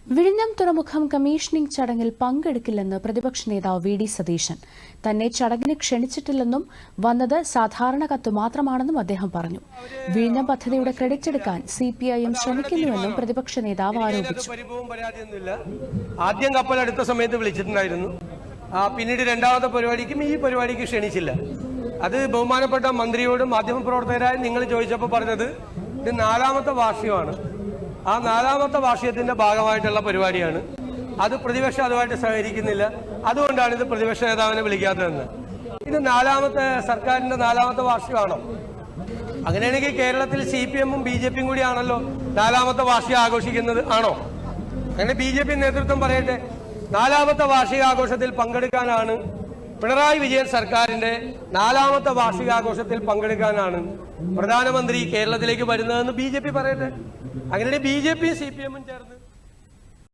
വിഴിഞ്ഞം തുറമുഖം കമ്മീഷനിംഗ് ചടങ്ങിൽ പങ്കെടുക്കില്ലെന്ന് പ്രതിപക്ഷ നേതാവ് വി.ഡി. സതീശൻ. തന്നെ ചടങ്ങിന് ക്ഷണിച്ചിട്ടില്ലെന്നും വന്നത് സാധാരണ കത്ത് മാത്രമാണെന്നും അദ്ദേഹം പറഞ്ഞു. വിഴിഞ്ഞം പദ്ധതിയുടെ ക്രെഡിറ്റ് എടുക്കാൻ സിപിഐഎം ശ്രമിക്കുന്നുവെന്നും പ്രതിപക്ഷ നേതാവ് ആരോപിച്ചു. ആദ്യം കപ്പൽ അടുത്ത സമയത്ത് വിളിച്ചിട്ടുണ്ടായിരുന്നു. പിന്നീട് രണ്ടാമത്തെ പരിപാടിക്കും ഈ പരിപാടിക്ക് ക്ഷണിച്ചില്ല. അത് ബഹുമാനപ്പെട്ട മന്ത്രിയോടും മാധ്യമപ്രവർത്തകരായി നിങ്ങൾ ചോദിച്ചപ്പോൾ പറഞ്ഞത് ഇത് 4ാമത്തെ വാർഷികമാണ്. ആ 4ാമത്തെ വാർഷികത്തിന്റെ ഭാഗമായിട്ടുള്ള പരിപാടിയാണ്. അത് പ്രതിപക്ഷം അതുമായിട്ട് സഹകരിക്കുന്നില്ല. അതുകൊണ്ടാണ് ഇത് പ്രതിപക്ഷ നേതാവിനെ വിളിക്കാത്തതെന്ന്. ഇത് സർക്കാരിന്റെ 4ാമത്തെ വാർഷികമാണോ? അങ്ങനെയാണെങ്കിൽ കേരളത്തിൽ CPM-ഉം BJP-യും കൂടിയാണല്ലോ 4ാമത്തെ വാർഷികം ആഘോഷിക്കുന്നത് ആണോ? അങ്ങനെ BJP നേതൃത്വം പറയട്ടെ. 4ാമത്തെ വാർഷികാഘോഷത്തിൽ പങ്കെടുക്കാനാണ് പിണറായി വിജയൻ സർക്കാരിന്റെ 4ാമത്തെ വാർഷികാഘോഷത്തിൽ പങ്കെടുക്കാനാണ് പ്രധാനമന്ത്രി കേരളത്തിലേക്ക് വരുന്നതെന്ന് BJP പറയട്ടെ. അങ്ങനെ BJP-യും CPM-ഉം ചേർന്ന്